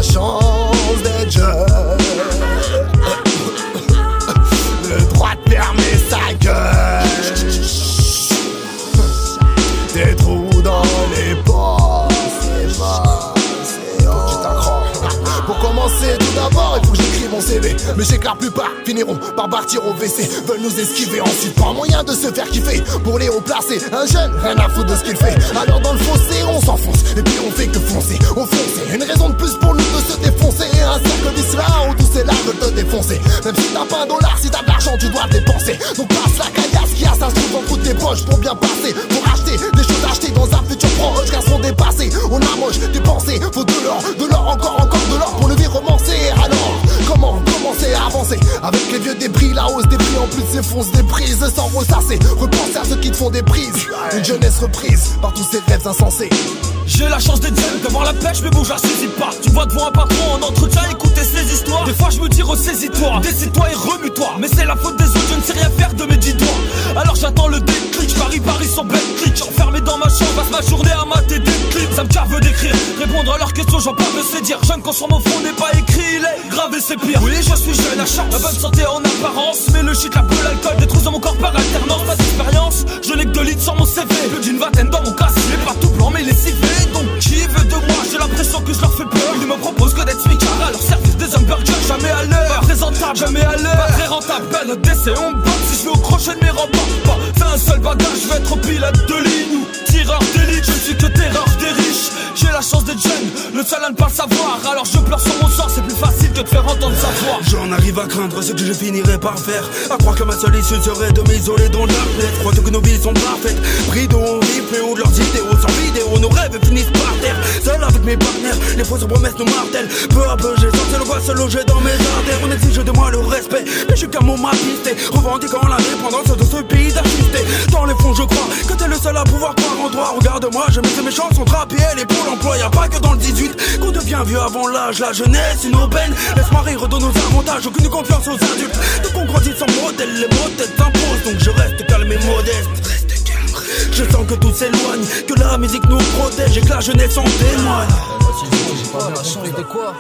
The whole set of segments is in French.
la chance d'être jeune. Le droit de fermer sa gueule. Des trous dans les postes. Pour commencer, tout d'abord, il faut que j'écrive mon CV. Mais j'ai que la plupart finiront par partir au WC. Veulent nous esquiver, ensuite pas moyen de se faire kiffer. Pour les haut placés, un jeune, rien à foutre de ce qu'il fait. Alors dans le fossé, on s'enfonce, et puis on fait que foncer. Au fond, c'est une raison de plus pour nous de se défoncer. Un cercle d'islam où tous ces là veulent te défoncer. Même si t'as pas un dollar, si t'as de l'argent, tu dois le dépenser. Donc passe la caillasse qui a ça se trouve en toutes tes poches pour bien passer. Pour acheter des choses achetées dans un futur proche, car sont dépassés. On amoche des pensées, faut de l'or, encore de l'or pour le vie romancer. Alors, comment commencer à avancer avec les vieux débris, la hausse des prix en plus s'effonce des prises sans ressasser. Repenser à ceux qui te font des prises, une jeunesse reprise par tous ces rêves insensés. J'ai la chance d'être jeune, d'avoir la pêche, mais bon, je la saisis pas. Tu vois devant un patron en entretien, écouter ses histoires. Des fois, je me dis, ressaisis-toi, décide-toi et remue-toi. Mais c'est la faute des autres, je ne sais rien faire de mes 10 doigts. Alors j'attends le déclic, Paris sur Betclic. Enfermé dans ma chambre, passe ma journée à mater des clips. Ça me cave d'écrire, répondre à leurs questions, j'en parle de se dire. Jeune quand sur mon front n'est pas écrit, il est grave et c'est pire. Oui, je suis jeune, la chance, la bonne santé en apparence. Mais le shit, la boule, l'alcool, des trous dans mon corps par alternance. Pas d'expérience, je n'ai que 2 litres sur mon CV. Plus d'une vingtaine dans mon casier, pas tout blanc, mais les civils. Donc qui veut de moi? J'ai l'impression que je leur fais peur. Ils me proposent que d'être smicard à leur service, des hamburgers jamais à l'heure. Pas présentable, jamais à l'heure. Pas très rentable, ben notre décès on me bat. Si je vais au crochet de mes remparts, c'est un seul bagage, je vais être pilote de ligne ou tireur d'élite. Je ne suis que terreur des riches. J'ai la chance d'être jeune, le seul à ne pas le savoir. Alors je pleure sur mon sort, c'est plus facile que de faire entendre sa voix. J'en arrive à craindre ce que je finirai par faire. À croire que ma seule issue serait de m'isoler dans la plaie. Crois que nos vies sont parfaites, pris de haut, plus haut de leurs idéaux. Sans vidéo, nos rêves finissent par terre. Seul avec mes partenaires, les fausses promesses nous martèlent. Peu à peu j'ai senti le poids se loger dans mes artères. On exige de moi le respect, mais je suis qu'un mot mapisté. Revendiquant l'indépendance de ce pays d'assister. Dans les fonds je crois que t'es le seul à pouvoir croire en toi. Regarde-moi, je mets mes chansons trap et elle est pour l'emploi. Y'a pas que dans le 18 qu'on devient vieux avant l'âge. La jeunesse, une aubaine, laisse-moi rire de nos avantages. Aucune confiance aux adultes, donc on grandit sans modèle. Les mots têtes s'imposent, donc je reste calme et modeste. Je sens que tout s'éloigne, que la musique nous protège et que la jeunesse en témoigne. La chance de quoi?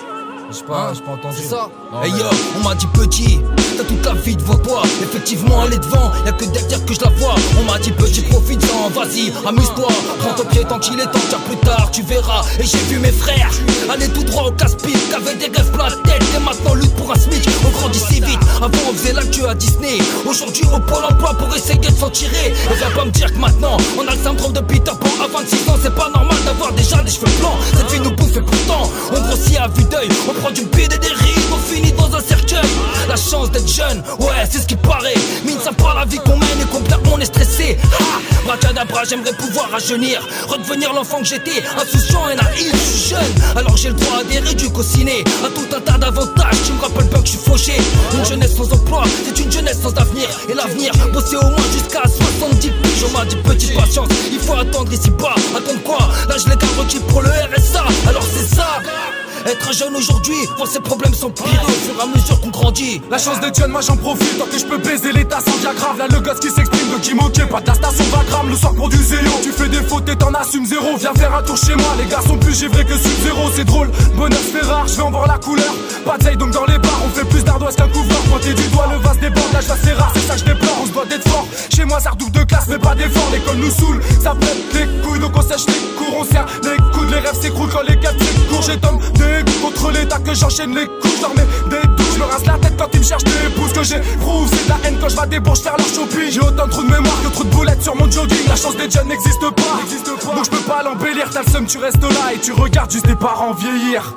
J'ai pas entendu. C'est ça? Hey yo, on m'a dit petit, t'as toute la vie devant toi. Effectivement elle est devant, y'a que derrière que je la vois. On m'a dit petit, profite-en, vas-y, amuse-toi. Prends ton pied tant qu'il est temps, tiens plus tard tu verras. Et j'ai vu mes frères aller tout droit au casse-pipe, qu'avaient des rêves plein la tête. Et maintenant lutte pour un SMIC, on grandit si vite. Avant on faisait l'actu à Disney, aujourd'hui au Pôle emploi pour essayer de s'en tirer. Et viens pas me dire que maintenant on a le syndrome de Peter Pan. À 26 ans c'est pas normal d'avoir déjà des cheveux blancs. Cette vie nous bouffe et pourtant on grossit à vue d'œil. On prend du bide et des rides, on finit dans un cercueil. La chance d'être jeune, ouais c'est ce qui paraît. Mine ça par la vie qu'on mène et combien on est stressé. Bracadabra, j'aimerais pouvoir rajeunir, redevenir l'enfant que j'étais, insouciant et naïf. Je suis jeune, alors j'ai le droit à des réducs au ciné, à tout un tas d'avantages qui me rappellent pas que je suis fauché. Une jeunesse sans emploi, c'est une jeunesse sans avenir. Et l'avenir, bosser au moins jusqu'à 70 piges. On m'a dit petite patience, il faut attendre ici bas. Attendre quoi? Là je l'ai qu'un requis pour le RSA, alors c'est ça. Être jeune aujourd'hui, voir ses problèmes s'empirer au fur et à mesure qu'on grandit. La chance d'être jeune, moi j'en profite tant que je peux baiser l'état sans diagramme. Là le gosse qui s'exprime, de qui moquer, pas de la station 20 grammes. Le soir pour du zélo, tu fais des fautes et t'en assumes zéro. Viens faire un tour chez moi, les gars sont plus givrés que Sub-Zero. C'est drôle, bonheur se fait rare, je vais en voir la couleur. Pas de donc dans les bars, on fait plus d'ardoise qu'un couvreur. Pointer du doigt, le vase déborde, l'âge c'est rare, c'est ça que je déplore. On se doit d'être fort, chez moi ça redouble de classe mais pas d'effort. L'école nous saoule, ça pète les couilles donc on sèche les cours. On serre les coudes, les rêves s'écroulent quand les gars s'écourent. J'étonne des goûts contre l'état que j'enchaîne les coups. Je leur mets des douches, je me rince la tête quand ils me cherchent des pouces. Que j'éprouve, c'est de la haine quand je vais des bourges faire leur shopping. J'ai autant de trous de mémoire que trop de boulettes sur mon jogging. La chance d'être jeune n'existe pas, donc je peux pas l'embellir. T'as le seum, tu restes là et tu regardes juste tes parents vieillir.